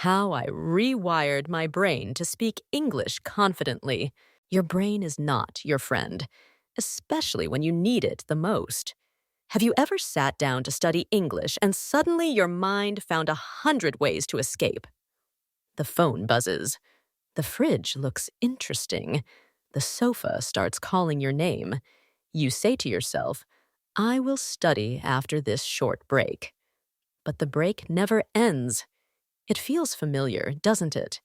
How I rewired my brain to speak English confidently. Your brain is not your friend, especially when you need it the most. Have you ever sat down to study English and suddenly your mind found 100 ways to escape? The phone buzzes. The fridge looks interesting. The sofa starts calling your name. You say to yourself, I will study after this short break. But the break never ends. It feels familiar, doesn't it?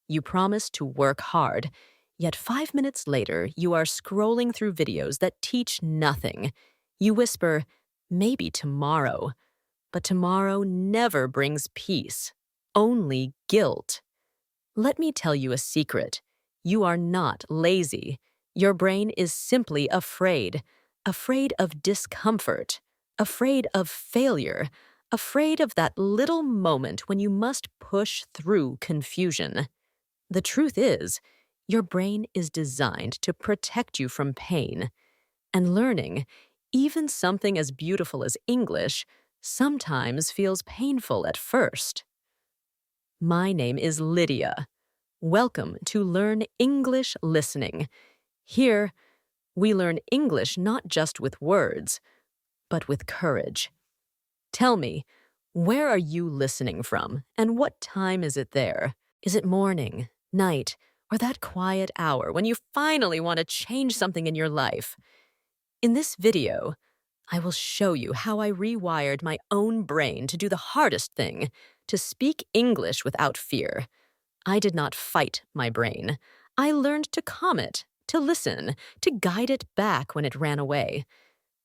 You promise to work hard, yet 5 minutes later, you are scrolling through videos that teach nothing. You whisper, maybe tomorrow. But tomorrow never brings peace, only guilt. Let me tell you a secret. You are not lazy. Your brain is simply afraid. Afraid of discomfort. Afraid of failure. Afraid of that little moment when you must push through confusion. The truth is, your brain is designed to protect you from pain. And learning, even something as beautiful as English, sometimes feels painful at first. My name is Lydia. Welcome to Learn English Listening. Here, we learn English not just with words, but with courage. Tell me, where are you listening from, and what time is it there? Is it morning, night, or that quiet hour when you finally want to change something in your life? In this video, I will show you how I rewired my own brain to do the hardest thing, to speak English without fear. I did not fight my brain. I learned to calm it, to listen, to guide it back when it ran away.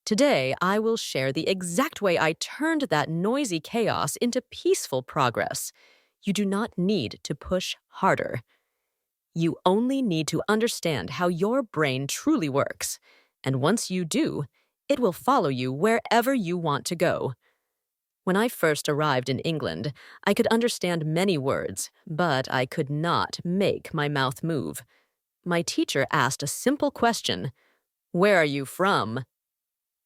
Today, I will share the exact way I turned that noisy chaos into peaceful progress. You do not need to push harder. You only need to understand how your brain truly works. And once you do, it will follow you wherever you want to go. When I first arrived in England, I could understand many words, but I could not make my mouth move. My teacher asked a simple question, "Where are you from?"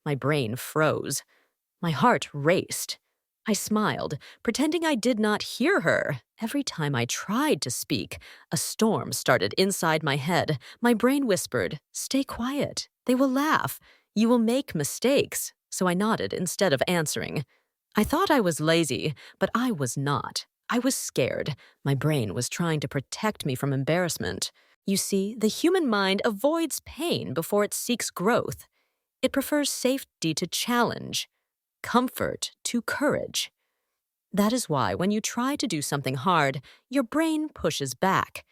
My brain froze. My heart raced. I smiled, pretending I did not hear her. Every time I tried to speak, a storm started inside my head. My brain whispered, "Stay quiet. They will laugh. You will make mistakes." So I nodded instead of answering. I thought I was lazy, but I was not. I was scared. My brain was trying to protect me from embarrassment. You see, the human mind avoids pain before it seeks growth. It prefers safety to challenge, comfort to courage. That is why when you try to do something hard, your brain pushes back.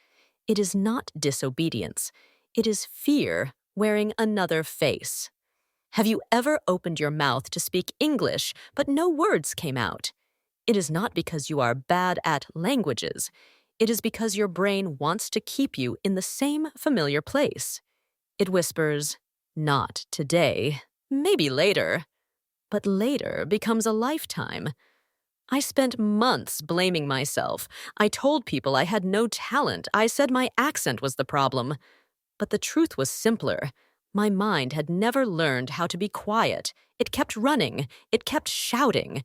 It is not disobedience. It is fear wearing another face. Have you ever opened your mouth to speak English, but no words came out? It is not because you are bad at languages. It is because your brain wants to keep you in the same familiar place. It whispers, not today, maybe later. But later becomes a lifetime. I spent months blaming myself. I told people I had no talent. I said my accent was the problem. But the truth was simpler. My mind had never learned how to be quiet. It kept running. It kept shouting.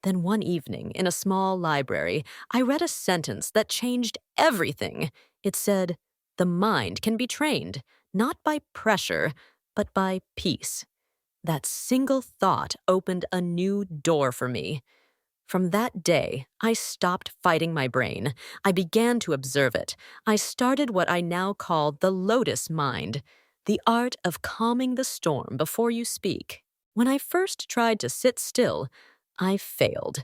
Then one evening, in a small library, I read a sentence that changed everything. It said, "The mind can be trained, not by pressure, but by peace." That single thought opened a new door for me. From that day, I stopped fighting my brain. I began to observe it. I started what I now call the Lotus Mind, the art of calming the storm before you speak. When I first tried to sit still, I failed.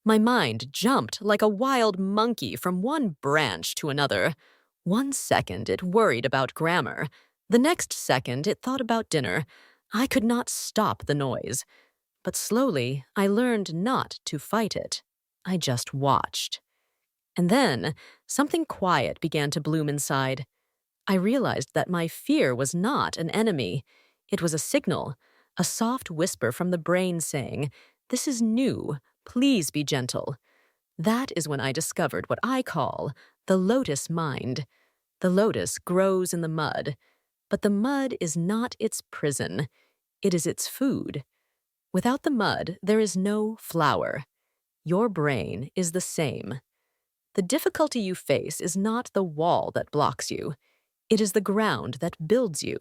My mind jumped like a wild monkey from one branch to another. 1 second it worried about grammar. The next second it thought about dinner. I could not stop the noise. But slowly, I learned not to fight it. I just watched. And then, something quiet began to bloom inside. I realized that my fear was not an enemy. It was a signal, a soft whisper from the brain saying, "This is new. Please be gentle." That is when I discovered what I call the Lotus Mind. The lotus grows in the mud, but the mud is not its prison. It is its food. Without the mud, there is no flower. Your brain is the same. The difficulty you face is not the wall that blocks you. It is the ground that builds you.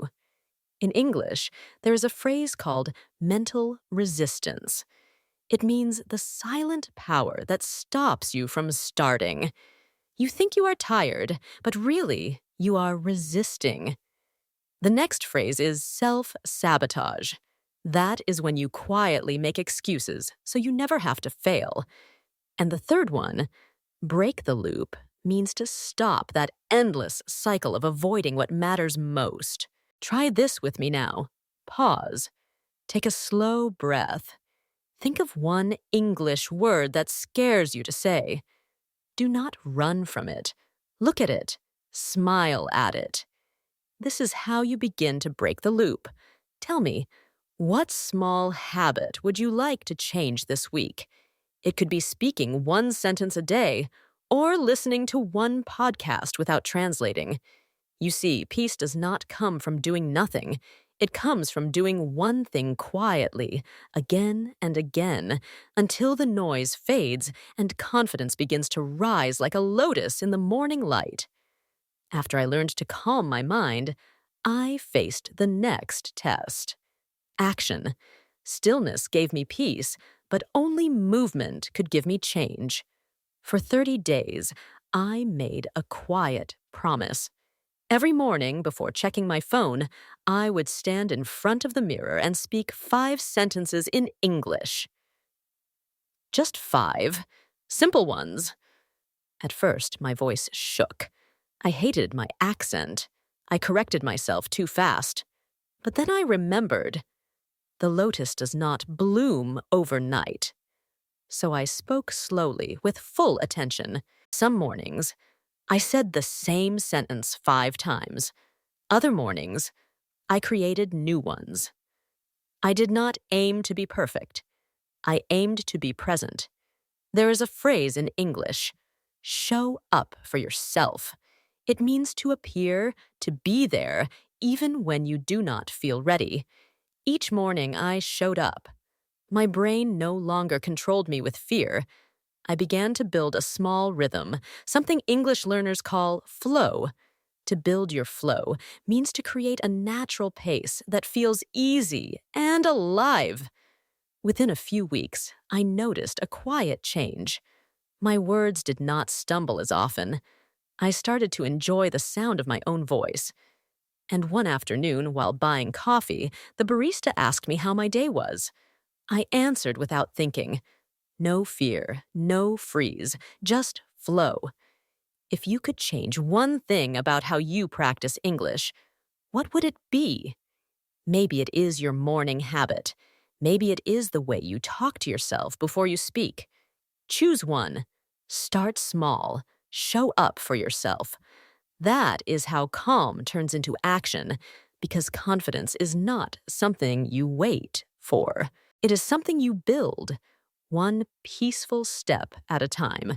In English, there is a phrase called mental resistance. It means the silent power that stops you from starting. You think you are tired, but really, you are resisting. The next phrase is self-sabotage. That is when you quietly make excuses so you never have to fail. And the third one, break the loop, means to stop that endless cycle of avoiding what matters most. Try this with me now. Pause. Take a slow breath. Think of one English word that scares you to say. Do not run from it. Look at it. Smile at it. This is how you begin to break the loop. Tell me, what small habit would you like to change this week? It could be speaking one sentence a day or listening to one podcast without translating. You see, peace does not come from doing nothing. It comes from doing one thing quietly, again and again, until the noise fades and confidence begins to rise like a lotus in the morning light. After I learned to calm my mind, I faced the next test. Action. Stillness gave me peace, but only movement could give me change. For 30 days, I made a quiet promise. Every morning, before checking my phone, I would stand in front of the mirror and speak 5 sentences in English. Just 5. Simple ones. At first, my voice shook. I hated my accent. I corrected myself too fast. But then I remembered. The lotus does not bloom overnight. So I spoke slowly, with full attention. Some mornings, I said the same sentence 5 times. Other mornings, I created new ones. I did not aim to be perfect. I aimed to be present. There is a phrase in English, show up for yourself. It means to appear, to be there, even when you do not feel ready. Each morning I showed up. My brain no longer controlled me with fear. I began to build a small rhythm, something English learners call flow. To build your flow means to create a natural pace that feels easy and alive. Within a few weeks, I noticed a quiet change. My words did not stumble as often. I started to enjoy the sound of my own voice. And one afternoon, while buying coffee, the barista asked me how my day was. I answered without thinking. No fear, no freeze, just flow. If you could change one thing about how you practice English, what would it be? Maybe it is your morning habit. Maybe it is the way you talk to yourself before you speak. Choose one. Start small. Show up for yourself. That is how calm turns into action, because confidence is not something you wait for. It is something you build, one peaceful step at a time.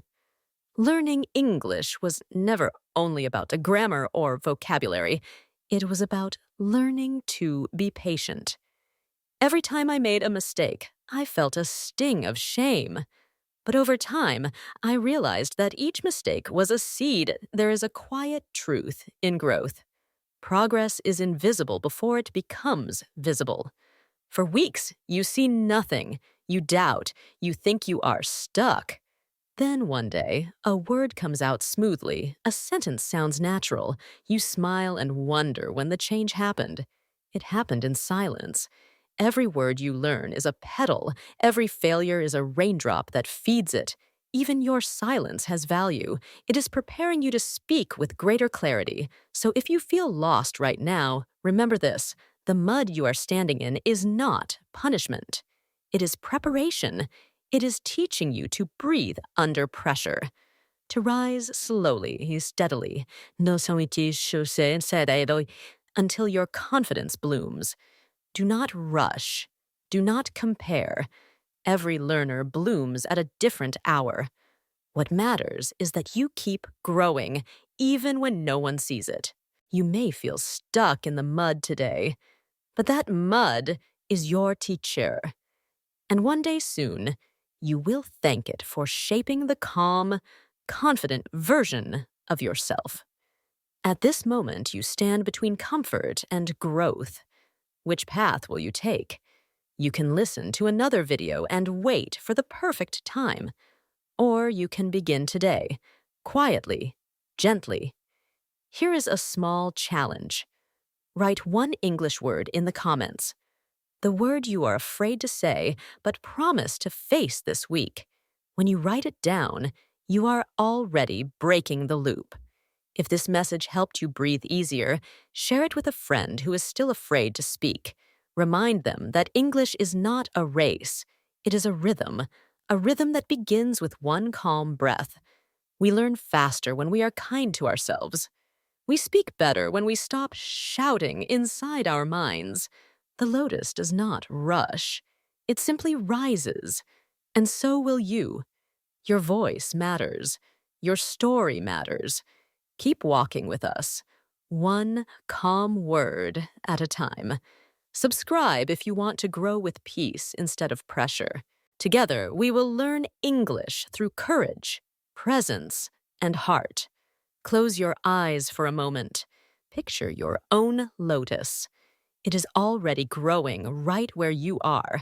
Learning English was never only about the grammar or vocabulary. It was about learning to be patient. Every time I made a mistake, I felt a sting of shame. But over time, I realized that each mistake was a seed. There is a quiet truth in growth. Progress is invisible before it becomes visible. For weeks, you see nothing. You doubt. You think you are stuck. Then one day, a word comes out smoothly. A sentence sounds natural. You smile and wonder when the change happened. It happened in silence. Every word you learn is a petal. Every failure is a raindrop that feeds it. Even your silence has value. It is preparing you to speak with greater clarity. So if you feel lost right now, remember this. The mud you are standing in is not punishment. It is preparation. It is teaching you to breathe under pressure. To rise slowly, steadily, until your confidence blooms. Do not rush. Do not compare. Every learner blooms at a different hour. What matters is that you keep growing, even when no one sees it. You may feel stuck in the mud today, but that mud is your teacher. And one day soon, you will thank it for shaping the calm, confident version of yourself. At this moment, you stand between comfort and growth. Which path will you take? You can listen to another video and wait for the perfect time. Or you can begin today, quietly, gently. Here is a small challenge. Write one English word in the comments. The word you are afraid to say, but promise to face this week. When you write it down, you are already breaking the loop. If this message helped you breathe easier, share it with a friend who is still afraid to speak. Remind them that English is not a race. It is a rhythm that begins with one calm breath. We learn faster when we are kind to ourselves. We speak better when we stop shouting inside our minds. The lotus does not rush. It simply rises. And so will you. Your voice matters. Your story matters. Keep walking with us, one calm word at a time. Subscribe if you want to grow with peace instead of pressure. Together, we will learn English through courage, presence, and heart. Close your eyes for a moment. Picture your own lotus. It is already growing right where you are.